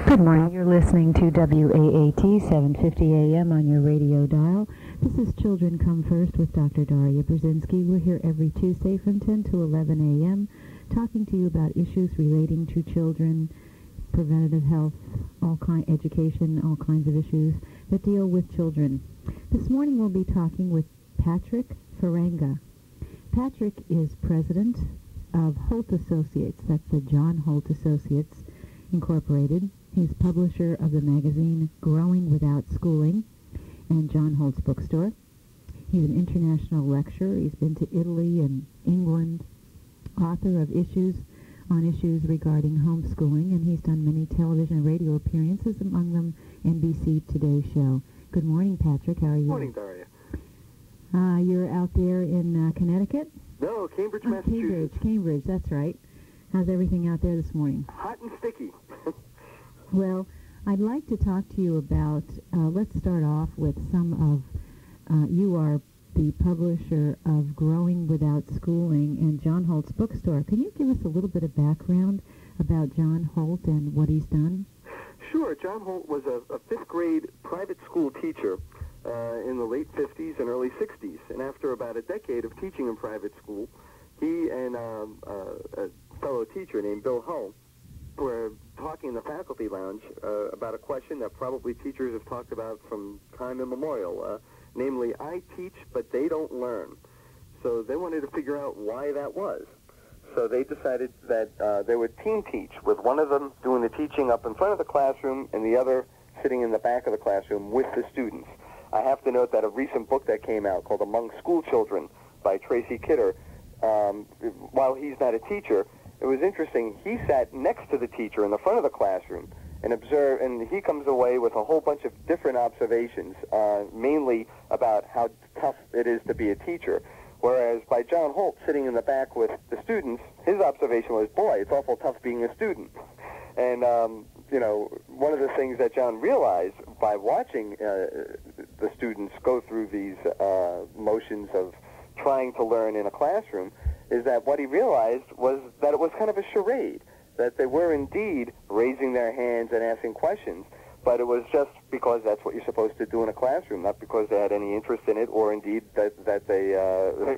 Good morning. You're listening to WAAT 750 AM on your radio dial. This is Children Come First with Dr. Daria Brzezinski. We're here every Tuesday from 10 to 11 a.m. talking to you about issues relating to children, preventative health, education, all kinds of issues that deal with children. This morning we'll be talking with Patrick Faringa. Patrick is president of Holt Associates. That's the John Holt Associates Incorporated. He's publisher of the magazine Growing Without Schooling and John Holt's bookstore. He's an international lecturer. He's been to Italy and England, author of issues regarding homeschooling, and he's done many television and radio appearances, among them NBC Today Show. Good morning, Patrick. How are you? Good morning, Daria. You're out there in Connecticut? No, Cambridge, Massachusetts. Cambridge, that's right. How's everything out there this morning? Hot and sticky. Well, I'd like to talk to you about, let's start off with some of, you are the publisher of Growing Without Schooling and John Holt's bookstore. Can you give us a little bit of background about John Holt and what he's done? Sure. John Holt was a fifth grade private school teacher in the late 50s and early 60s. And after about a decade of teaching in private school, he and a fellow teacher named Bill Hull were talking in the faculty lounge about a question that probably teachers have talked about from time immemorial, namely, I teach, but they don't learn. So they wanted to figure out why that was. So they decided that they would team teach, with one of them doing the teaching up in front of the classroom and the other sitting in the back of the classroom with the students. I have to note that a recent book that came out called Among School Children by Tracy Kidder, while he's not a teacher, it was interesting. He sat next to the teacher in the front of the classroom and observed, and he comes away with a whole bunch of different observations, mainly about how tough it is to be a teacher. Whereas by John Holt sitting in the back with the students, his observation was, boy, it's awful tough being a student. And, you know, one of the things that John realized by watching the students go through these motions of trying to learn in a classroom is that what he realized was that it was kind of a charade, that they were indeed raising their hands and asking questions, but it was just because that's what you're supposed to do in a classroom, not because they had any interest in it or indeed that they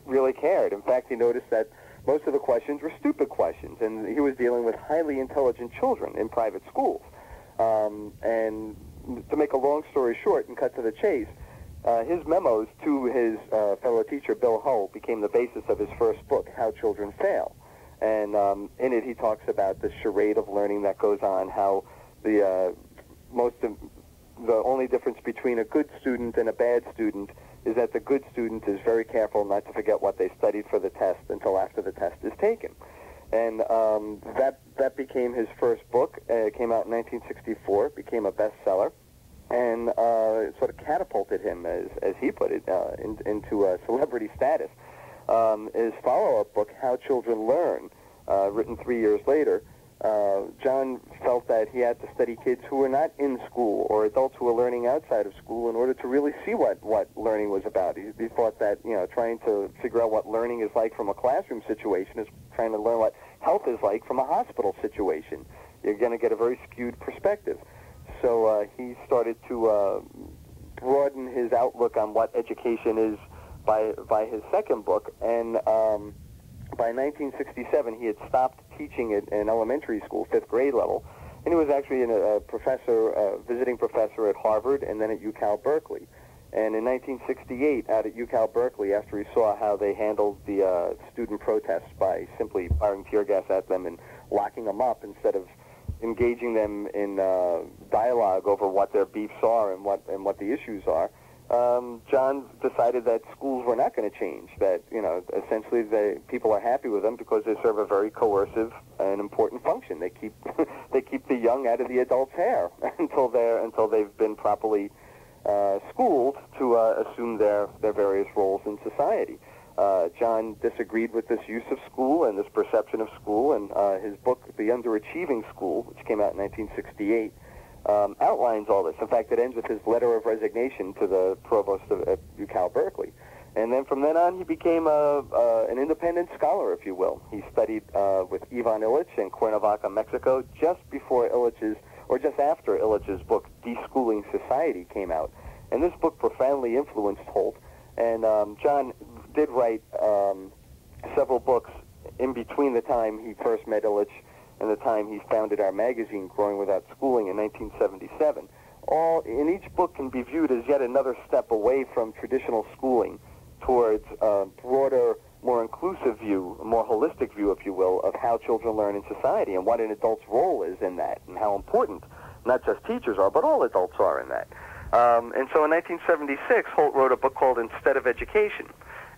really cared. In fact, he noticed that most of the questions were stupid questions, and he was dealing with highly intelligent children in private schools. And to make a long story short and cut to the chase, his memos to his fellow teacher, Bill Hull, became the basis of his first book, How Children Fail. And in it, he talks about the charade of learning that goes on, how the only difference between a good student and a bad student is that the good student is very careful not to forget what they studied for the test until after the test is taken. And that became his first book. It came out in 1964, became a bestseller, and it sort of catapulted him, as he put it, into a celebrity status. His follow-up book, How Children Learn, written 3 years later, John felt that he had to study kids who were not in school or adults who were learning outside of school in order to really see what learning was about. He thought that, you know, trying to figure out what learning is like from a classroom situation is trying to learn what health is like from a hospital situation. You're going to get a very skewed perspective. So he started to broaden his outlook on what education is by his second book, and by 1967 he had stopped teaching at an elementary school, fifth grade level, and he was actually a visiting professor at Harvard and then at UCal Berkeley. And in 1968, out at UCal Berkeley, after he saw how they handled the student protests by simply firing tear gas at them and locking them up instead of engaging them in dialogue over what their beefs are and what the issues are, John decided that schools were not going to change. That, you know, essentially people are happy with them because they serve a very coercive and important function. They keep they keep the young out of the adults' hair until they've been properly schooled to assume their various roles in society. John disagreed with this use of school and this perception of school, and his book, The Underachieving School, which came out in 1968, outlines all this. In fact, it ends with his letter of resignation to the provost of UCal Berkeley. And then from then on, he became an independent scholar, if you will. He studied with Ivan Illich in Cuernavaca, Mexico, just before Illich's or just after Illich's book, Deschooling Society, came out. And this book profoundly influenced Holt. And John did write several books in between the time he first met Illich and the time he founded our magazine, Growing Without Schooling, in 1977. In each book can be viewed as yet another step away from traditional schooling towards a broader, more inclusive view, a more holistic view, if you will, of how children learn in society and what an adult's role is in that, and how important not just teachers are, but all adults are in that. And so in 1976, Holt wrote a book called Instead of Education.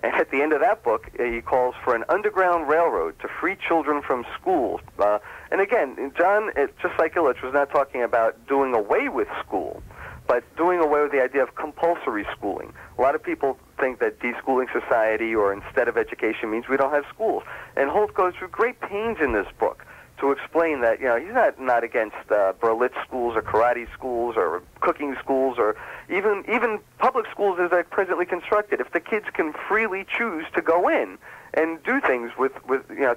And at the end of that book, he calls for an underground railroad to free children from schools. And again, John, just like Illich, was not talking about doing away with school, but doing away with the idea of compulsory schooling. A lot of people think that deschooling society or instead of education means we don't have schools. And Holt goes through great pains in this book to explain that, he's not against Berlitz schools or karate schools or cooking schools or even public schools as they're presently constructed. If the kids can freely choose to go in and do things with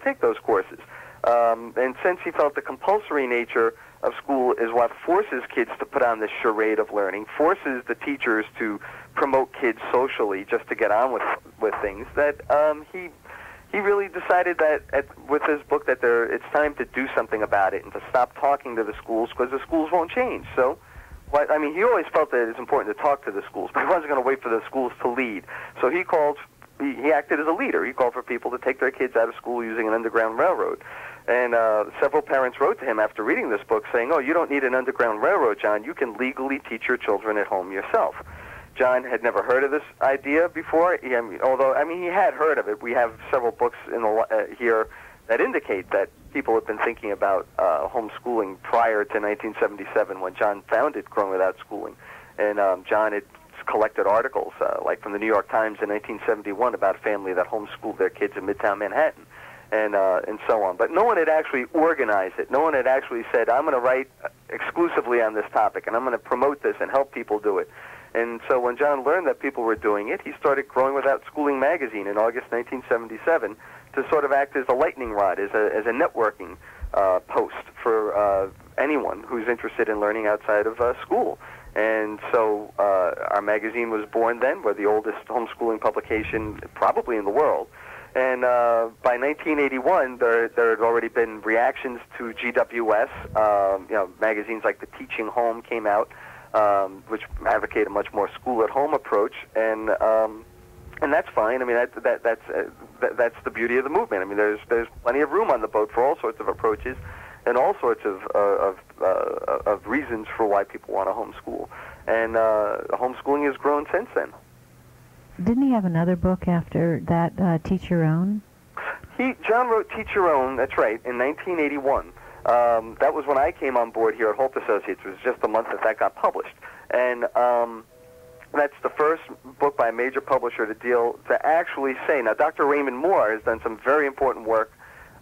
take those courses. And since he felt the compulsory nature of school is what forces kids to put on this charade of learning, forces the teachers to promote kids socially just to get on with things, that he really decided that with his book that it's time to do something about it and to stop talking to the schools because the schools won't change. So, he always felt that it's important to talk to the schools, but he wasn't going to wait for the schools to lead. So he acted as a leader. He called for people to take their kids out of school using an underground railroad. And several parents wrote to him after reading this book saying, "Oh, you don't need an underground railroad, John. You can legally teach your children at home yourself." John had never heard of this idea before, although he had heard of it. We have several books here that indicate that people have been thinking about homeschooling prior to 1977 when John founded Growing Without Schooling. And John had collected articles, like from the New York Times in 1971 about a family that homeschooled their kids in Midtown Manhattan, and so on. But no one had actually organized it. No one had actually said, I'm going to write exclusively on this topic, and I'm going to promote this and help people do it. And so when John learned that people were doing it, he started Growing Without Schooling magazine in August 1977 to sort of act as a lightning rod, as a networking post for anyone who's interested in learning outside of school. And so our magazine was born then. We're the oldest homeschooling publication probably in the world. And by 1981, there had already been reactions to GWS. Magazines like The Teaching Home came out, which advocate a much more school-at-home approach, and that's fine. That's the beauty of the movement. There's plenty of room on the boat for all sorts of approaches, and all sorts of reasons for why people want to homeschool, and homeschooling has grown since then. Didn't he have another book after that, Teach Your Own? John wrote Teach Your Own. That's right, in 1981. That was when I came on board here at Holt Associates. It was just the month that got published. And that's the first book by a major publisher to actually say, now Dr. Raymond Moore has done some very important work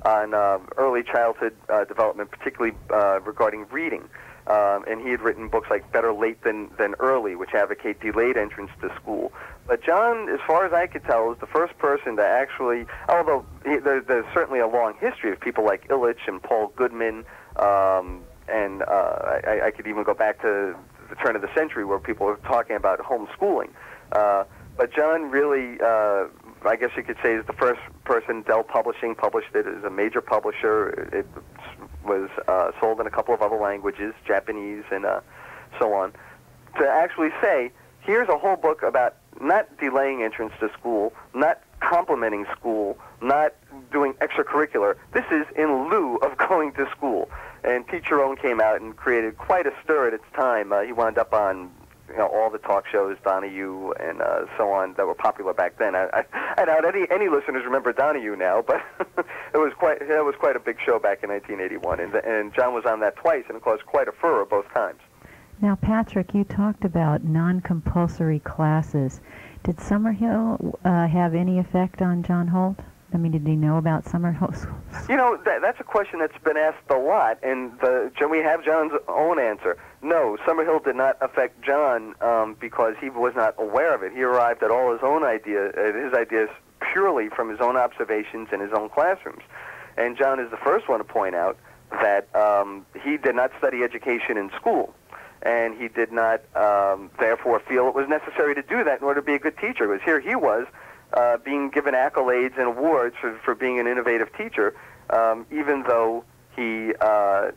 on early childhood development, particularly regarding reading. And he had written books like Better Late Than Early, which advocate delayed entrance to school. But John, as far as I could tell, is the first person to actually, although there's certainly a long history of people like Illich and Paul Goodman, and I could even go back to the turn of the century where people were talking about homeschooling. But John really, I guess you could say, is the first person. Dell Publishing published it as a major publisher. It was sold in a couple of other languages, Japanese and so on, to actually say, here's a whole book about not delaying entrance to school, not complementing school, not doing extracurricular. This is in lieu of going to school. And Teach Your Own came out and created quite a stir at its time. He wound up on all the talk shows, Donahue and so on, that were popular back then. I doubt any listeners remember Donahue now, but it was quite a big show back in 1981, and John was on that twice, and it caused quite a furor both times. Now, Patrick, you talked about non-compulsory classes. Did Summerhill have any effect on John Holt? Did he know about Summerhill schools? That's a question that's been asked a lot, and we have John's own answer. No, Summerhill did not affect John because he was not aware of it. He arrived at all his ideas purely from his own observations in his own classrooms. And John is the first one to point out that he did not study education in school, and he did not, therefore, feel it was necessary to do that in order to be a good teacher. Because here he was being given accolades and awards for being an innovative teacher, even though he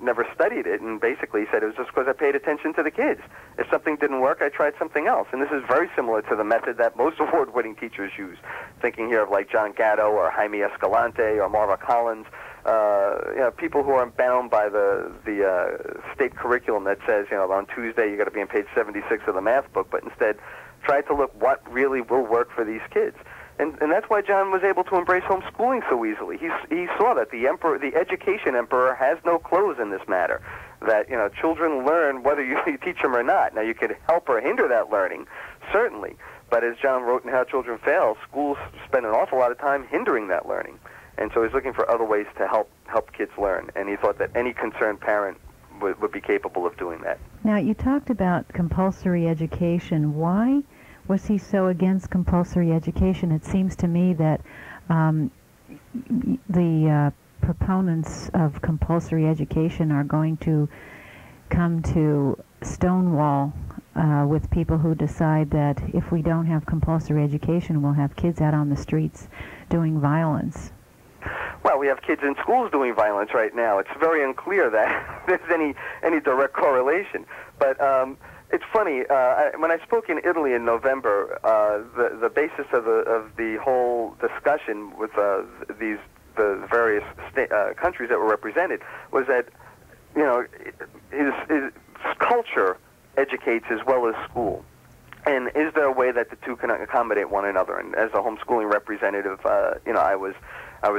never studied it, and basically said it was just because I paid attention to the kids. If something didn't work, I tried something else. And this is very similar to the method that most award-winning teachers use. Thinking here of like John Gatto or Jaime Escalante or Marva Collins, people who are bound by the state curriculum that says, on Tuesday you got to be on page 76 of the math book, but instead try to look what really will work for these kids. And that's why John was able to embrace homeschooling so easily. He saw that the education emperor has no clothes in this matter. That children learn whether you teach them or not. Now you could help or hinder that learning, certainly. But as John wrote in How Children Fail, schools spend an awful lot of time hindering that learning. And so he's looking for other ways to help kids learn. And he thought that any concerned parent would be capable of doing that. Now you talked about compulsory education. Why was he so against compulsory education? It seems to me that the proponents of compulsory education are going to come to stonewall with people who decide that if we don't have compulsory education, we'll have kids out on the streets doing violence. Well, we have kids in schools doing violence right now. It's very unclear that there's any direct correlation. But it's funny. When I spoke in Italy in November, the basis of the whole discussion with the various countries that were represented was that his culture educates as well as school, and is there a way that the two can accommodate one another? And as a homeschooling representative, I was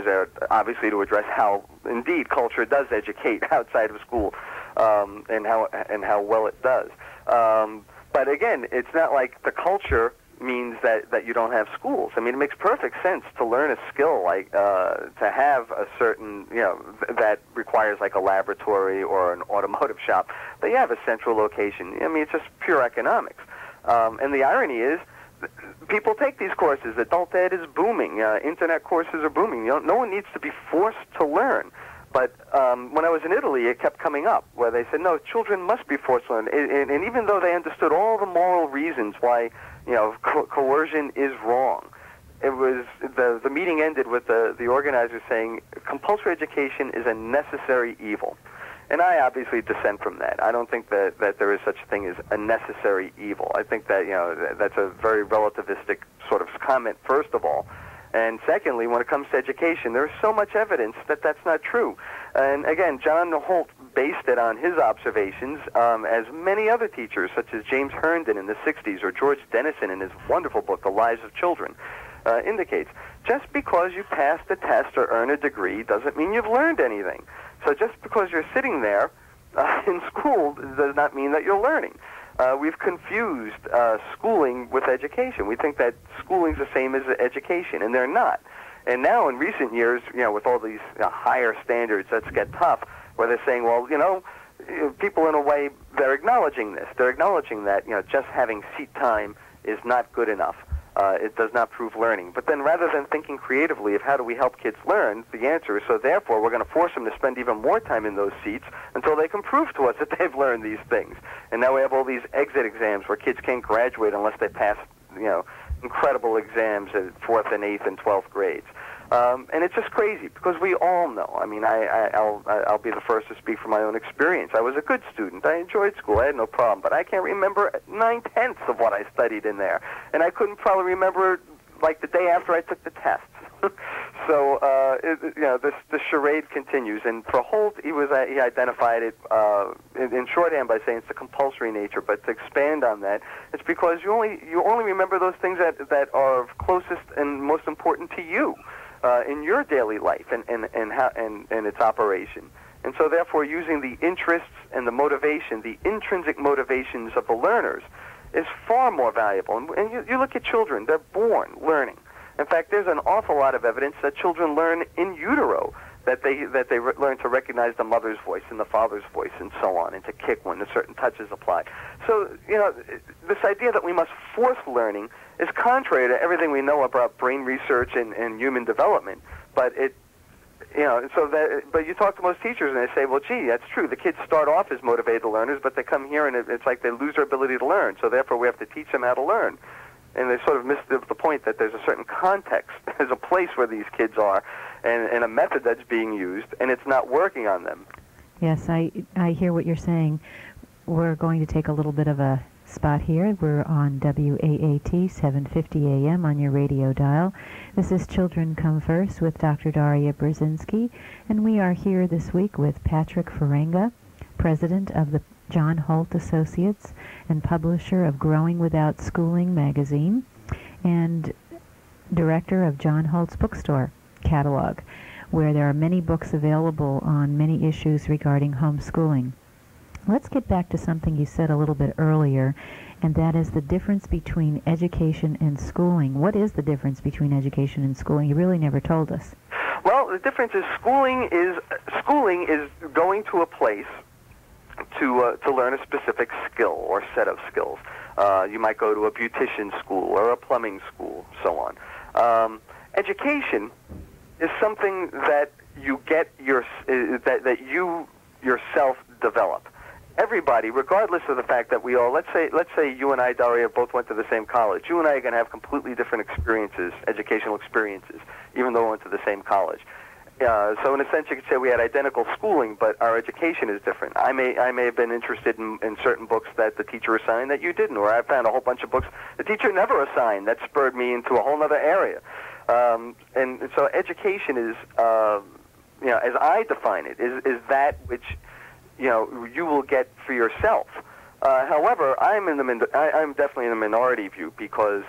there obviously to address how indeed culture does educate outside of school, and how well it does. But again, it's not like the culture means that you don't have schools. I mean, it makes perfect sense to learn a skill like to have a certain, that requires like a laboratory or an automotive shop, but you have a central location. I mean, it's just pure economics. And the irony is, people take these courses. Adult ed is booming. Internet courses are booming. No one needs to be forced to learn. But when I was in Italy, it kept coming up where they said, no, children must be forced to learn. And even though they understood all the moral reasons why, coercion is wrong, it was the meeting ended with the organizers saying compulsory education is a necessary evil. And I obviously dissent from that. I don't think that there is such a thing as a necessary evil. I think that, that's a very relativistic sort of comment, first of all. And secondly, when it comes to education, there's so much evidence that that's not true. And again, John Holt based it on his observations, as many other teachers, such as James Herndon in the 60s or George Dennison in his wonderful book, The Lives of Children, indicates. Just because you pass the test or earn a degree doesn't mean you've learned anything. So just because you're sitting there in school does not mean that you're learning. We've confused schooling with education. We think that schooling's the same as education, and they're not. And now in recent years, with all these higher standards, that get tough, where they're saying, well, people in a way, they're acknowledging this. They're acknowledging that, just having seat time is not good enough. It does not prove learning. But then rather than thinking creatively of how do we help kids learn, the answer is, so therefore we're going to force them to spend even more time in those seats until they can prove to us that they've learned these things. And now we have all these exit exams where kids can't graduate unless they pass, incredible exams at 4th and 8th and 12th grades. And it's just crazy because we all know. I mean, I'll be the first to speak from my own experience. I was a good student. I enjoyed school. I had no problem. But I can't remember 9/10 of what I studied in there. And I couldn't probably remember, like, the day after I took the test. So, the charade continues. And for Holt, he identified it in shorthand by saying it's the compulsory nature. But to expand on that, it's because you only remember those things that are closest and most important to you in your daily life and its operation. And so, therefore, using the interests and the motivation, the intrinsic motivations of the learners, is far more valuable. And you look at children; they're born learning. In fact, there's an awful lot of evidence that children learn in utero, that they learn to recognize the mother's voice and the father's voice and so on, and to kick when a certain touch is applied. So, this idea that we must force learning is contrary to everything we know about brain research and human development, but it But you talk to most teachers and they say, well, gee, that's true. The kids start off as motivated learners, but they come here and it's like they lose their ability to learn. So therefore, we have to teach them how to learn. And they sort of miss the point that there's a certain context, there's a place where these kids are, and a method that's being used, and it's not working on them. Yes, I hear what you're saying. We're going to take a little bit of a spot here. We're on WAAT 750 AM on your radio dial. This is Children Come First with Dr. Daria Brzezinski, and we are here this week with Patrick Faringa, president of the John Holt Associates and publisher of Growing Without Schooling magazine, and director of John Holt's bookstore catalog, where there are many books available on many issues regarding homeschooling. Let's get back to something you said a little bit earlier, and that is the difference between education and schooling. What is the difference between education and schooling? You really never told us. Well, the difference is schooling is going to a place to learn a specific skill or set of skills. You might go to a beautician school or a plumbing school, so on. Education is something that you get that you yourself develop. Everybody, regardless of the fact that we all, let's say you and I, Daria, both went to the same college. You and I are going to have completely different experiences, educational experiences, even though we went to the same college. So in a sense, you could say we had identical schooling, but our education is different. I may have been interested in certain books that the teacher assigned that you didn't, or I found a whole bunch of books the teacher never assigned that spurred me into a whole other area. And so education is, as I define it, is that which you will get for yourself. However, I'm definitely in the minority view, because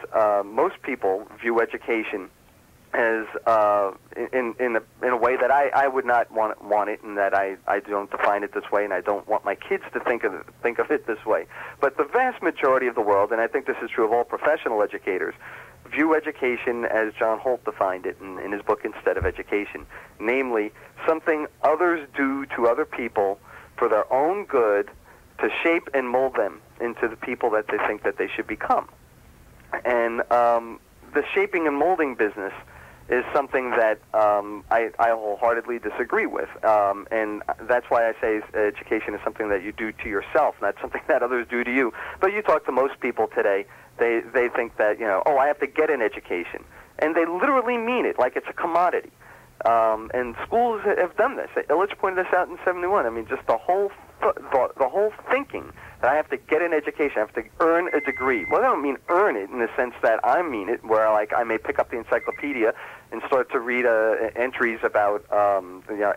most people view education as in a way that I would not want it, and that I don't define it this way, and I don't want my kids to think of it this way. But the vast majority of the world, and I think this is true of all professional educators, view education as John Holt defined it in his book Instead of Education, namely something others do to other people for their own good, to shape and mold them into the people that they think that they should become. And the shaping and molding business is something that I wholeheartedly disagree with. And that's why I say education is something that you do to yourself, not something that others do to you. But you talk to most people today, they think that, I have to get an education. And they literally mean it like it's a commodity. And schools have done this. Illich pointed this out in '71. I mean, just the whole thinking that I have to get an education, I have to earn a degree. Well, I don't mean earn it in the sense that I mean it, where I may pick up the encyclopedia and start to read entries about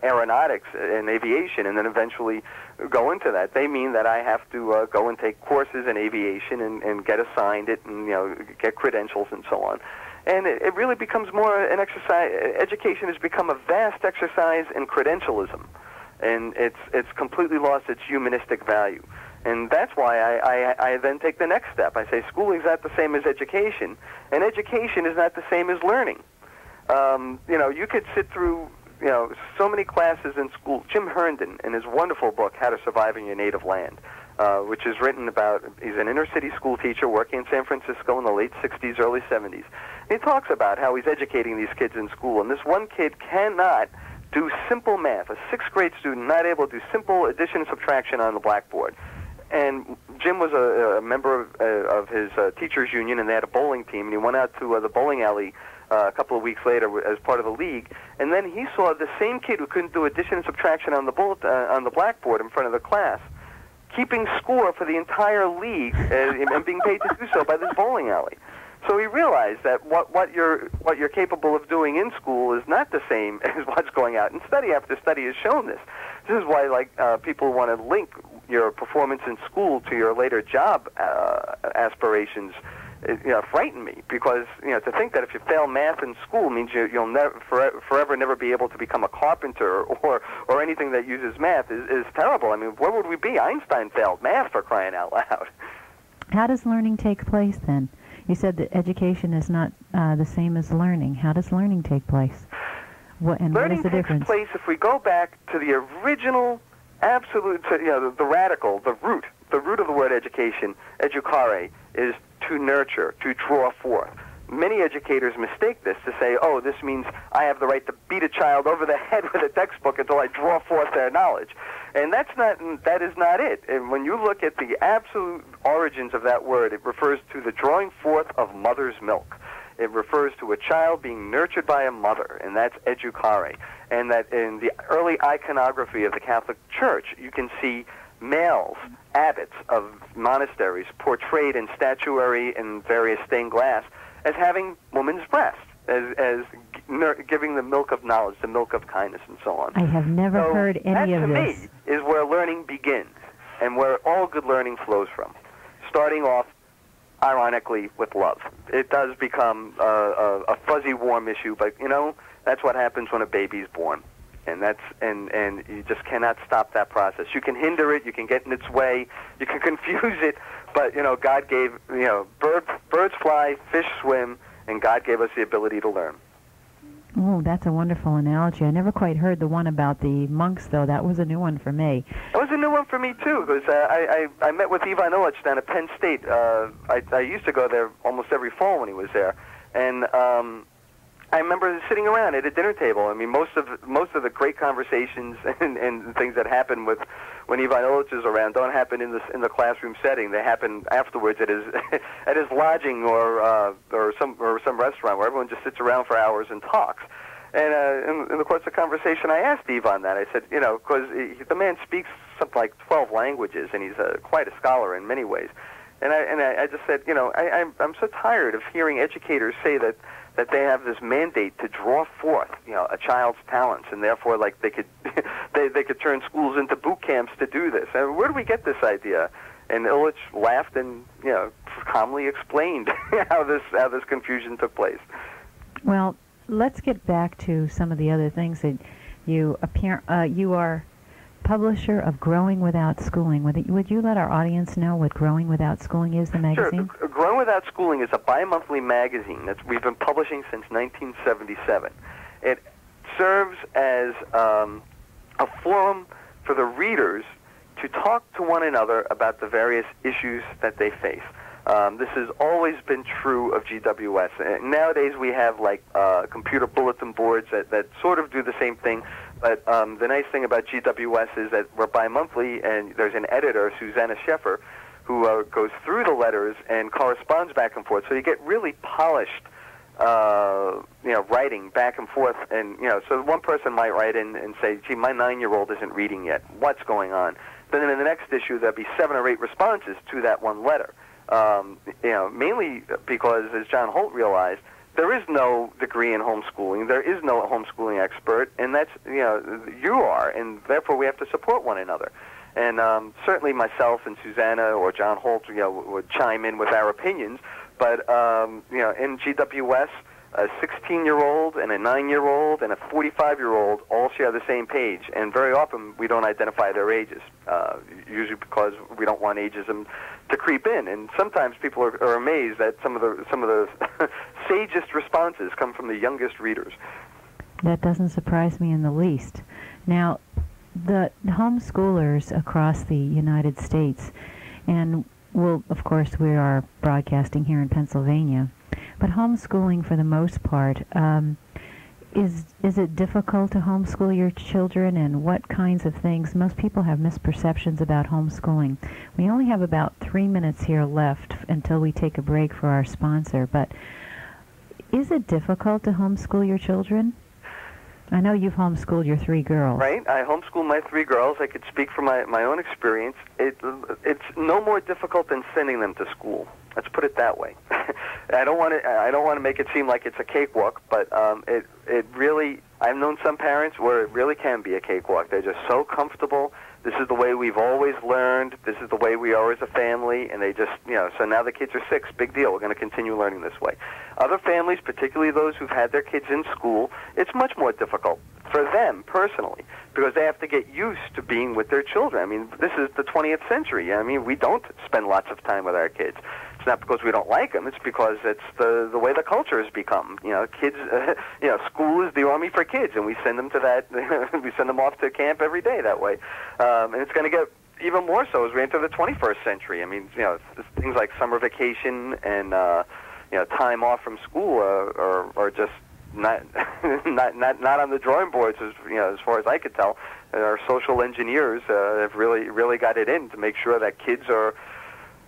aeronautics and aviation, and then eventually go into that. They mean that I have to go and take courses in aviation and get assigned it, and get credentials and so on. And it really becomes more an exercise. Education has become a vast exercise in credentialism, and it's completely lost its humanistic value. And that's why I then take the next step. I say schooling is not the same as education, and education is not the same as learning. You could sit through so many classes in school. Jim Herndon, in his wonderful book How to Survive in Your Native Land, which is written about, he's an inner city school teacher working in San Francisco in the late 60s, early 70s. He talks about how he's educating these kids in school, and this one kid cannot do simple math, a sixth grade student not able to do simple addition and subtraction on the blackboard. And Jim was a member of his teachers union, and they had a bowling team, and he went out to the bowling alley a couple of weeks later as part of the league, and then he saw the same kid who couldn't do addition and subtraction on the blackboard in front of the class keeping score for the entire league and being paid to do so by this bowling alley. So he realized that what you're capable of doing in school is not the same as what's going out. And study after study has shown this. This is why people want to link your performance in school to your later job aspirations. Frighten me, because to think that if you fail math in school means you'll never forever never be able to become a carpenter or anything that uses math is terrible. I mean, where would we be? Einstein failed math, for crying out loud. How does learning take place then? You said that education is not the same as learning. How does learning take place? What is the difference? Learning takes place if we go back to the original, absolute, the radical, the root of the word education, educare, is to nurture, to draw forth. many educators mistake this to say, oh, this means I have the right to beat a child over the head with a textbook until I draw forth their knowledge. And that is not it. And when you look at the absolute origins of that word, it refers to the drawing forth of mother's milk. It refers to a child being nurtured by a mother, and that's educare. And that in the early iconography of the Catholic Church, you can see males, abbots of monasteries, portrayed in statuary and various stained glass as having woman's breast, as giving the milk of knowledge, the milk of kindness, and so on. I have never heard any of this. That, to me, is where learning begins, and where all good learning flows from, starting off, ironically, with love. It does become a fuzzy, warm issue, but, you know, that's what happens when a baby's born. And you just cannot stop that process. You can hinder it, you can get in its way, you can confuse it, but, you know, God gave, you know, birds fly, fish swim, and God gave us the ability to learn. Oh, that's a wonderful analogy. I never quite heard the one about the monks, though. That was a new one for me. It was a new one for me, too, because I met with Ivan Illich down at Penn State. I used to go there almost every fall when he was there, and I remember sitting around at a dinner table. I mean, most of the great conversations and things that happen when Ivan Illich is around don't happen in the classroom setting. They happen afterwards at his at his lodging or some restaurant where everyone just sits around for hours and talks. And in the course of conversation, I asked Ivan that. I said, you know, because the man speaks something like 12 languages, and he's quite a scholar in many ways. And I just said, you know, I'm so tired of hearing educators say that they have this mandate to draw forth, you know, a child's talents, and therefore, like, they could they could turn schools into boot camps to do this. And where do we get this idea? And Illich laughed and, you know, calmly explained how this confusion took place. Well, let's get back to some of the other things that you are publisher of Growing Without Schooling. Would you let our audience know what Growing Without Schooling is, the magazine? Sure. Growing Without Schooling is a bi-monthly magazine that we've been publishing since 1977. It serves as a forum for the readers to talk to one another about the various issues that they face. This has always been true of GWS. Nowadays we have like computer bulletin boards that sort of do the same thing, but the nice thing about GWS is that we're bi-monthly, and there's an editor, Susanna Sheffer, who goes through the letters and corresponds back and forth. So you get really polished writing back and forth. And, you know, so one person might write in and say, gee, my 9-year-old isn't reading yet. What's going on? Then in the next issue, there'll be 7 or 8 responses to that one letter. Mainly because, as John Holt realized, there is no degree in homeschooling. There is no homeschooling expert, and that's, you are, and therefore we have to support one another. And certainly myself and Susanna or John Holt, would chime in with our opinions. But, in GWS, a 16-year-old and a 9-year-old and a 45-year-old all share the same page, and very often we don't identify their ages, usually because we don't want ageism to creep in. And sometimes people are amazed that some of the sagest responses come from the youngest readers. That doesn't surprise me in the least. Now, the homeschoolers across the United States, and of course, we are broadcasting here in Pennsylvania, but homeschooling for the most part, is it difficult to homeschool your children, and what kinds of things? Most people have misperceptions about homeschooling. We only have about 3 minutes here left until we take a break for our sponsor, but is it difficult to homeschool your children? I know you've homeschooled your 3 girls. Right. I homeschooled my 3 girls. I could speak from my own experience. It's no more difficult than sending them to school. Let's put it that way. I don't want to make it seem like it's a cakewalk, but it really. I've known some parents where it really can be a cakewalk. They're just so comfortable. This is the way we've always learned. This is the way we are as a family, and they just, so now the kids are 6, big deal. We're going to continue learning this way. Other families, particularly those who've had their kids in school, it's much more difficult for them personally, because they have to get used to being with their children. I mean, this is the 20th century. I mean, we don't spend lots of time with our kids. It's not because we don't like them. It's because it's the way the culture has become. Kids, school is the army for kids, and we send them to that. We send them off to camp every day that way. And it's going to get even more so as we enter the 21st century. I mean, things like summer vacation and, time off from school are just not not on the drawing boards, as far as I could tell. Our social engineers have really got it in to make sure that kids are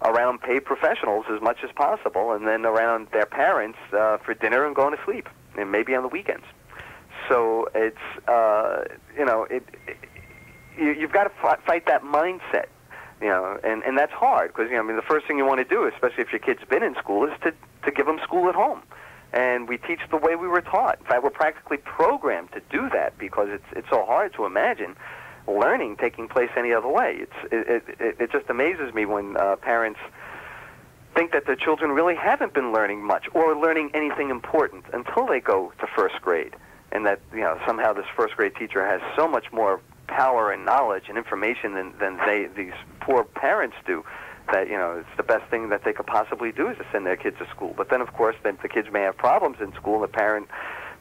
around paid professionals as much as possible, and then around their parents for dinner and going to sleep, and maybe on the weekends. So it's you've got to fight that mindset, and that's hard because the first thing you want to do, especially if your kid's been in school, is to give them school at home. And we teach the way we were taught. In fact, we're practically programmed to do that because it's so hard to imagine learning taking place any other way. It just amazes me when parents think that their children really haven't been learning much or learning anything important until they go to first grade, and that somehow this first grade teacher has so much more power and knowledge and information than these poor parents do. That it's the best thing that they could possibly do is to send their kids to school. But then, of course, then the kids may have problems in school, and the parent,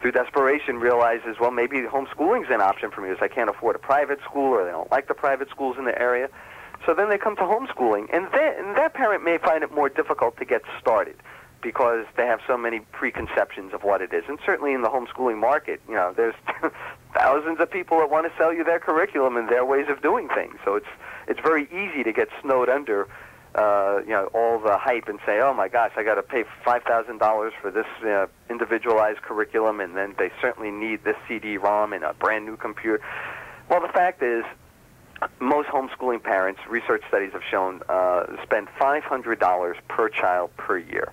through desperation, realizes, well, maybe homeschooling's an option for me because I can't afford a private school, or they don't like the private schools in the area. So then they come to homeschooling, and that parent may find it more difficult to get started because they have so many preconceptions of what it is. And certainly in the homeschooling market, there's thousands of people that want to sell you their curriculum and their ways of doing things. So it's very easy to get snowed under all the hype and say, oh my gosh, I got to pay $5,000 for this individualized curriculum, and then they certainly need this CD-ROM and a brand new computer. Well, the fact is, most homeschooling parents, research studies have shown, spend $500 per child per year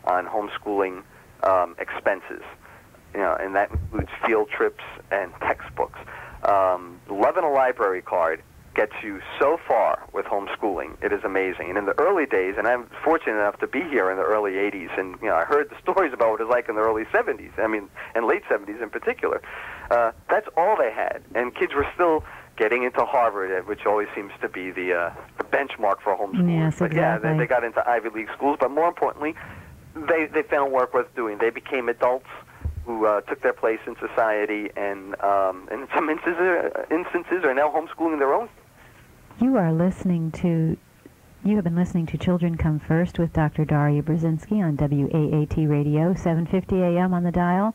on homeschooling expenses, and that includes field trips and textbooks. Loving a library card gets you so far with homeschooling. It is amazing. And in the early days, and I'm fortunate enough to be here in the early 80s, and I heard the stories about what it was like in the early 70s, and late 70s in particular. That's all they had. And kids were still getting into Harvard, which always seems to be the benchmark for homeschooling. Yes, but exactly. Yeah, they got into Ivy League schools, but more importantly, they found work worth doing. They became adults who took their place in society, and in some instances are now homeschooling their own. You have been listening to Children Come First with Dr. Daria Brzezinski on WAAT Radio, 750 AM on the dial.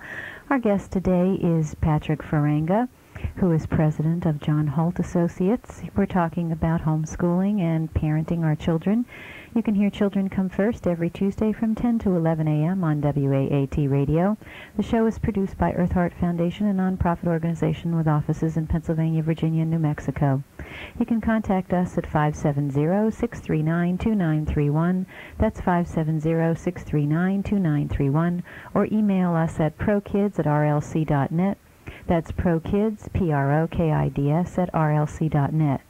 Our guest today is Patrick Faringa, who is president of John Holt Associates. We're talking about homeschooling and parenting our children. You can hear Children Come First every Tuesday from 10 to 11 a.m. on WAAT Radio. The show is produced by Earth Heart Foundation, a nonprofit organization with offices in Pennsylvania, Virginia, and New Mexico. You can contact us at 570-639-2931. That's 570-639-2931. Or email us at prokids@rlc.net. That's prokids, PROKIDS, @rlc.net.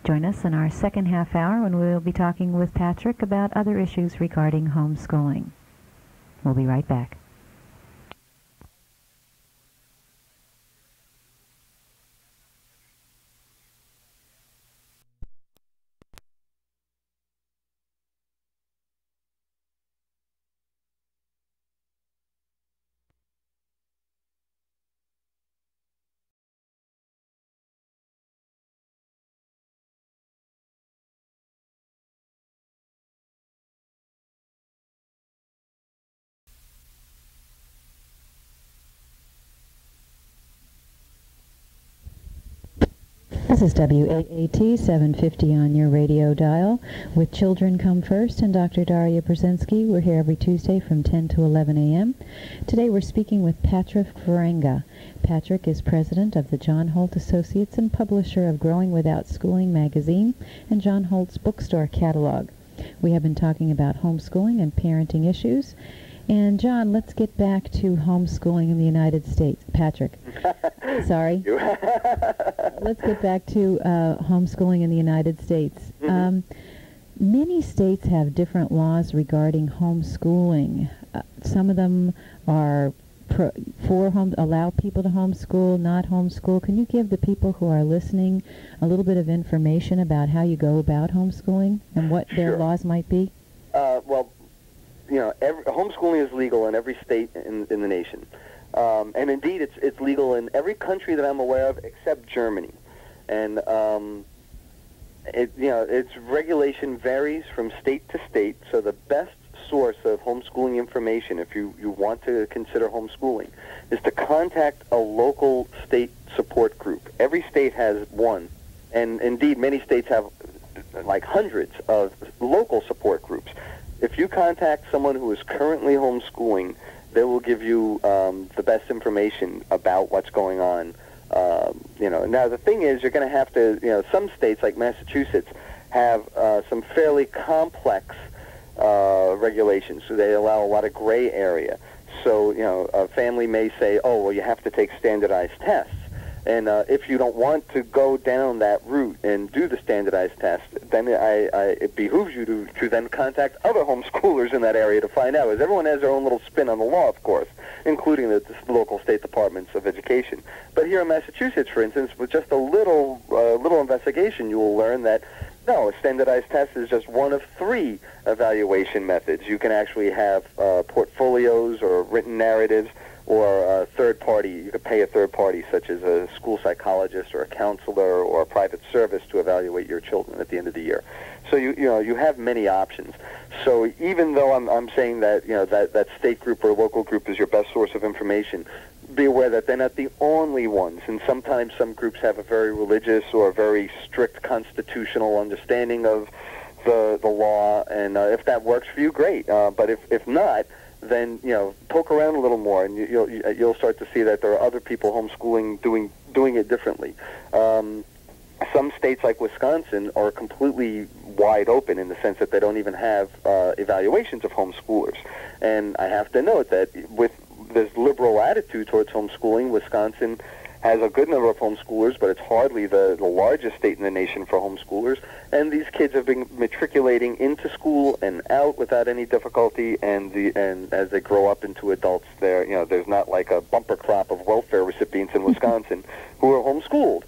Join us in our second half hour when we'll be talking with Patrick about other issues regarding homeschooling. We'll be right back. This is WAAT 750 on your radio dial with Children Come First and Dr. Daria Brzezinski. We're here every Tuesday from 10 to 11 a.m. Today we're speaking with Patrick Faringa. Patrick is president of the John Holt Associates and publisher of Growing Without Schooling magazine and John Holt's bookstore catalog. We have been talking about homeschooling and parenting issues. And, John, let's get back to homeschooling in the United States. Patrick. Sorry. Let's get back to homeschooling in the United States. Many states have different laws regarding homeschooling. Some of them are allow people to homeschool, not homeschool. Can you give the people who are listening a little bit of information about how you go about homeschooling and what their laws might be? Well, homeschooling is legal in every state in the nation. And indeed, it's legal in every country that I'm aware of except Germany. And its regulation varies from state to state. So the best source of homeschooling information, if you want to consider homeschooling, is to contact a local state support group. Every state has one, and indeed many states have like hundreds of local support groups. If you contact someone who is currently homeschooling, they will give you the best information about what's going on. Now the thing is, you're going to have to, some states like Massachusetts have some fairly complex regulations, so they allow a lot of gray area. So, a family may say, oh, well, you have to take standardized tests. And if you don't want to go down that route and do the standardized test, then it behooves you to then contact other homeschoolers in that area to find out, because everyone has their own little spin on the law, of course, including the local state departments of education. But here in Massachusetts, for instance, with just a little investigation, you will learn that no, a standardized test is just one of 3 evaluation methods. You can actually have portfolios or written narratives, or a third party. You could pay a third party, such as a school psychologist or a counselor or a private service, to evaluate your children at the end of the year. So you have many options. So even though I'm saying that that state group or local group is your best source of information, be aware that they're not the only ones, and sometimes some groups have a very religious or very strict constitutional understanding of the law, and if that works for you, great. But if not, then poke around a little more, and you'll start to see that there are other people homeschooling doing it differently. Some states like Wisconsin are completely wide open in the sense that they don't even have evaluations of homeschoolers. And I have to note that with this liberal attitude towards homeschooling, Wisconsin has a good number of homeschoolers, but it's hardly the largest state in the nation for homeschoolers. And these kids have been matriculating into school and out without any difficulty. And as they grow up into adults, there's not like a bumper crop of welfare recipients in Wisconsin who are homeschooled.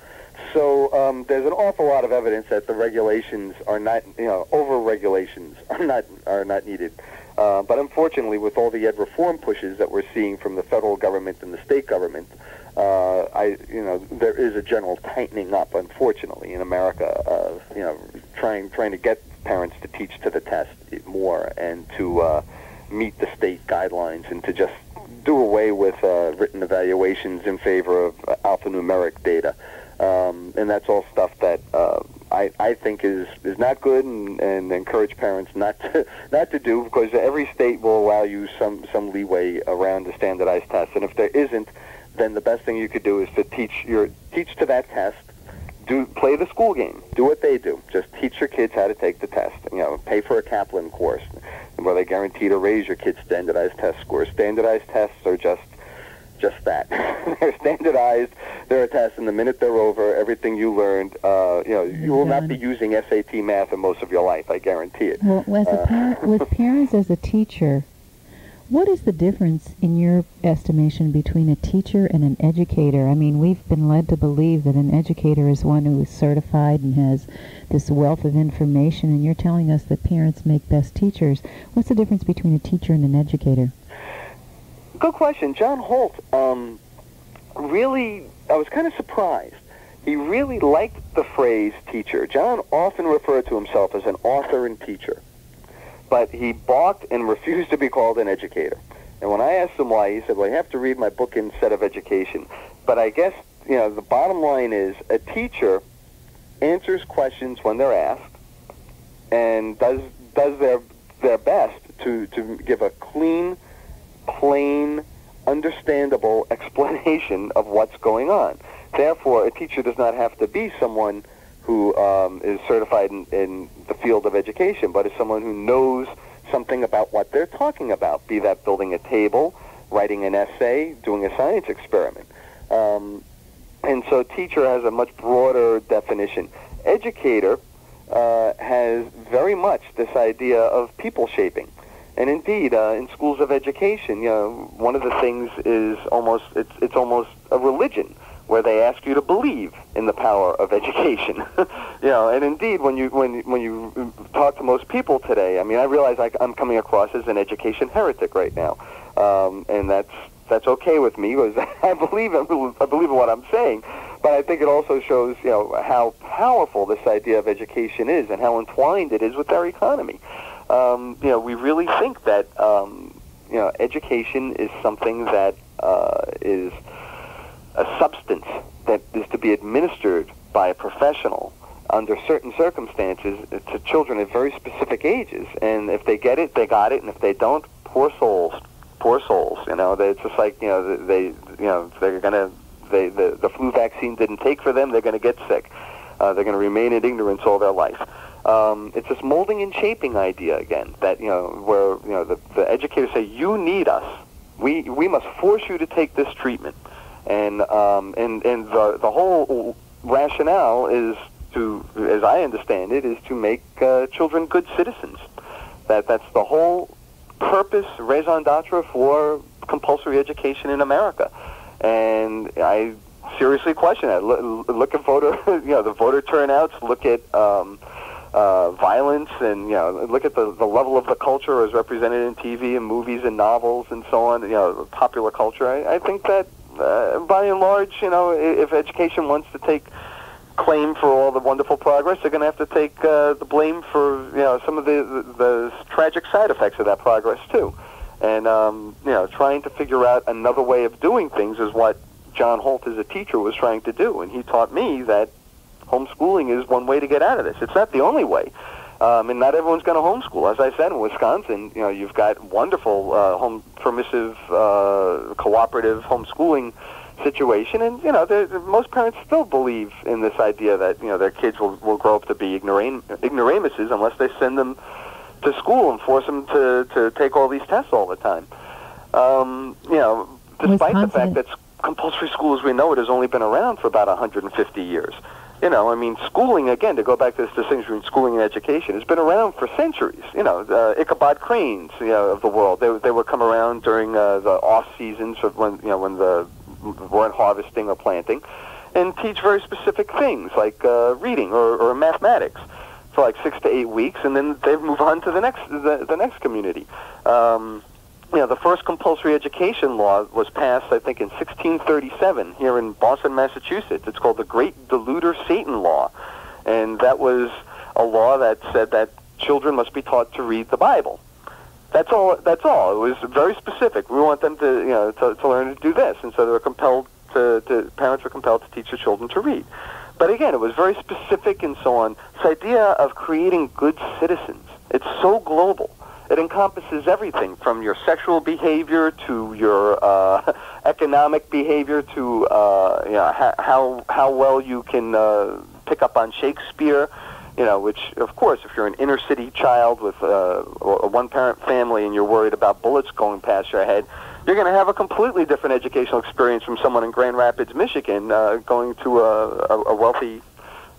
So there's an awful lot of evidence that the regulations are not, over-regulations are not needed. But unfortunately, with all the ed reform pushes that we're seeing from the federal government and the state government, there is a general tightening up, unfortunately, in America of trying to get parents to teach to the test more and to meet the state guidelines and to just do away with written evaluations in favor of alphanumeric data. And that's all stuff that I think is not good, and encourage parents not to do, because every state will allow you some leeway around the standardized tests. And if there isn't, then the best thing you could do is to teach to that test. Play the school game. Do what they do. Just teach your kids how to take the test. Pay for a Kaplan course where they guarantee to raise your kids' standardized test scores. Standardized tests are just that. They're standardized. They're a test, and the minute they're over, everything you learned, you will not be using SAT math in most of your life. I guarantee it. Well, with parents as a teacher, what is the difference in your estimation between a teacher and an educator? I mean, we've been led to believe that an educator is one who is certified and has this wealth of information, and you're telling us that parents make best teachers. What's the difference between a teacher and an educator? Good question. John Holt, really, I was kind of surprised. He really liked the phrase teacher. John often referred to himself as an author and teacher, but he balked and refused to be called an educator. And when I asked him why, he said, well, you have to read my book instead of education. But I guess, the bottom line is a teacher answers questions when they're asked and does their best to give a clean, plain, understandable explanation of what's going on. Therefore, a teacher does not have to be someone who is certified in the field of education, but is someone who knows something about what they're talking about, be that building a table, writing an essay, doing a science experiment. And so teacher has a much broader definition. Educator has very much this idea of people shaping. And indeed, in schools of education, one of the things is it's almost a religion, where they ask you to believe in the power of education. And indeed, when you talk to most people today, I mean, I realize I'm coming across as an education heretic right now, and that's okay with me, because I believe in what I'm saying. But I think it also shows, how powerful this idea of education is and how entwined it is with our economy. we really think that education is something that is a substance that is to be administered by a professional under certain circumstances to children at very specific ages. And if they get it, they got it, and if they don't, poor souls. It's just like they're gonna. The flu vaccine didn't take for them. They're going to get sick. They're going to remain in ignorance all their life. It's this molding and shaping idea again that where the educators say, you need us. We must force you to take this treatment, and the whole rationale is to, as I understand it, is to make children good citizens. That's the whole purpose, raison d'etre, for compulsory education in America. And I seriously question that. Look at the voter turnouts. Look at violence, and look at the level of the culture as represented in TV and movies and novels and so on. Popular culture. I think that by and large, if education wants to take claim for all the wonderful progress, they're going to have to take the blame for some of the tragic side effects of that progress too. And, trying to figure out another way of doing things is what John Holt as a teacher was trying to do. And he taught me that homeschooling is one way to get out of this. It's not the only way. And not everyone's going to homeschool. As I said, in Wisconsin, you've got wonderful permissive, cooperative homeschooling situation. And, most parents still believe in this idea that, their kids will grow up to be ignoramuses unless they send them to school and force them to take all these tests all the time. Despite the fact that compulsory school as we know it has only been around for about 150 years. Schooling, again, to go back to this distinction between schooling and education, has been around for centuries. Ichabod Cranes, of the world, they would come around during the off seasons of when the weren't harvesting or planting, and teach very specific things like reading or mathematics for like 6 to 8 weeks, and then they move on to the next community. The first compulsory education law was passed, I think, in 1637 here in Boston, Massachusetts. It's called the Great Deluder Satan Law, and that was a law that said that children must be taught to read the Bible. That's all. It was very specific. We want them to learn to do this, and so they were compelled parents were compelled to teach their children to read. But again, it was very specific and so on. This idea of creating good citizens, it's so global. It encompasses everything from your sexual behavior to your economic behavior to how well you can pick up on Shakespeare. Which, of course, if you're an inner-city child with a one-parent family and you're worried about bullets going past your head, you're going to have a completely different educational experience from someone in Grand Rapids, Michigan, going to a wealthy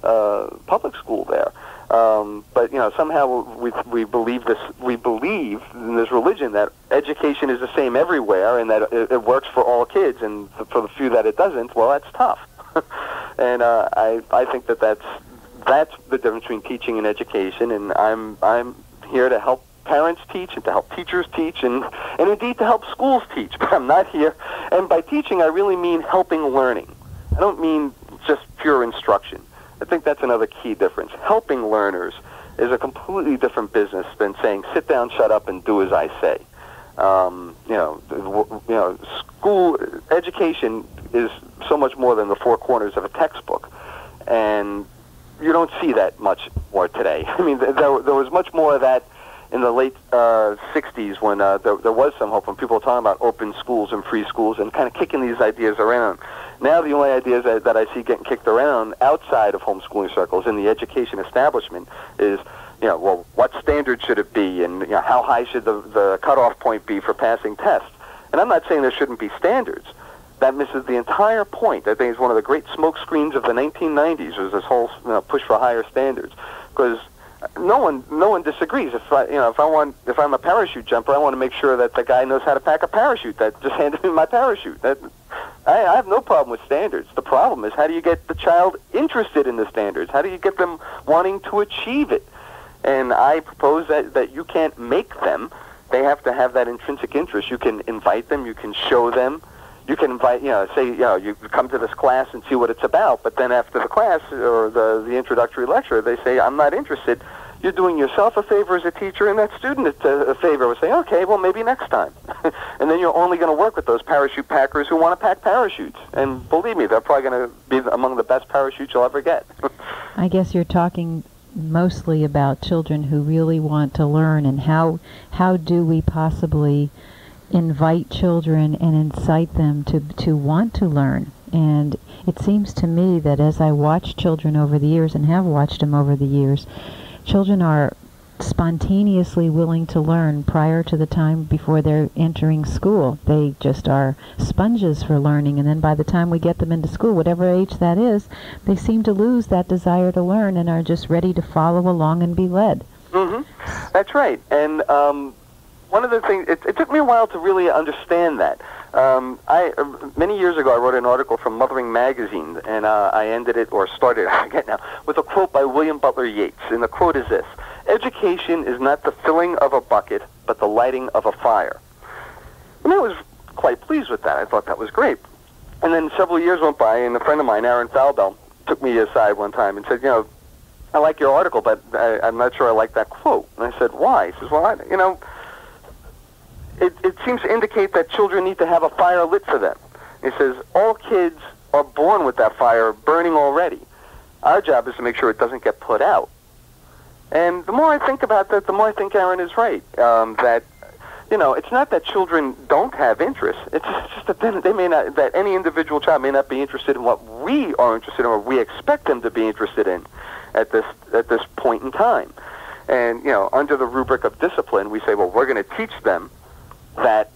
public school there. But somehow we believe this. We believe in this religion that education is the same everywhere, and that it works for all kids. And for the few that it doesn't, well, that's tough. And I think that's the difference between teaching and education. And I'm here to help parents teach and to help teachers teach and indeed to help schools teach. But I'm not here. And by teaching, I really mean helping learning. I don't mean just pure instruction. I think that's another key difference. Helping learners is a completely different business than saying, sit down, shut up, and do as I say. School education is so much more than the four corners of a textbook. And you don't see that much more today. I mean, there was much more of that in the late 60s when there was some hope, when people were talking about open schools and free schools and kind of kicking these ideas around. Now the only ideas that I see getting kicked around outside of homeschooling circles in the education establishment is, well, what standard should it be, and how high should the cutoff point be for passing tests? And I'm not saying there shouldn't be standards. That misses the entire point. I think it's one of the great smoke screens of the 1990s was this whole push for higher standards, because no one disagrees. If I'm a parachute jumper, I want to make sure that the guy knows how to pack a parachute. That just handed me my parachute. I have no problem with standards. The problem is, how do you get the child interested in the standards? How do you get them wanting to achieve it? And I propose that you can't make them. They have to have that intrinsic interest. You can invite them. You can show them. You can invite, say, you come to this class and see what it's about. But then after the class or the introductory lecture, they say, I'm not interested. you're doing yourself a favor as a teacher and that student a favor with saying, okay, well, maybe next time. And then you're only going to work with those parachute packers who want to pack parachutes. And believe me, they're probably going to be among the best parachutes you'll ever get. I guess you're talking mostly about children who really want to learn, and how do we possibly invite children and incite them to want to learn. And it seems to me that as I watch children over the years, and have watched them over the years, children are spontaneously willing to learn prior to the time before they're entering school. They just are sponges for learning, and then by the time we get them into school, whatever age that is, they seem to lose that desire to learn and are just ready to follow along and be led. Mm-hmm. That's right. And one of the things, it took me a while to really understand that. Many years ago, I wrote an article from Mothering Magazine, and I ended it, or started, I forget now, with a quote by William Butler Yeats. And the quote is this: "Education is not the filling of a bucket, but the lighting of a fire." And I was quite pleased with that. I thought that was great. And then several years went by, and a friend of mine, Aaron Falbell, took me aside one time and said, I like your article, but I'm not sure I like that quote. And I said, why? He says, well, it seems to indicate that children need to have a fire lit for them. He says, all kids are born with that fire burning already. Our job is to make sure it doesn't get put out. And the more I think about that, the more I think Aaron is right. That, it's not that children don't have interest. It's just that they may not, that any individual child may not be interested in what we are interested in, or we expect them to be interested in at this point in time. And, under the rubric of discipline, we say, well, we're going to teach them that,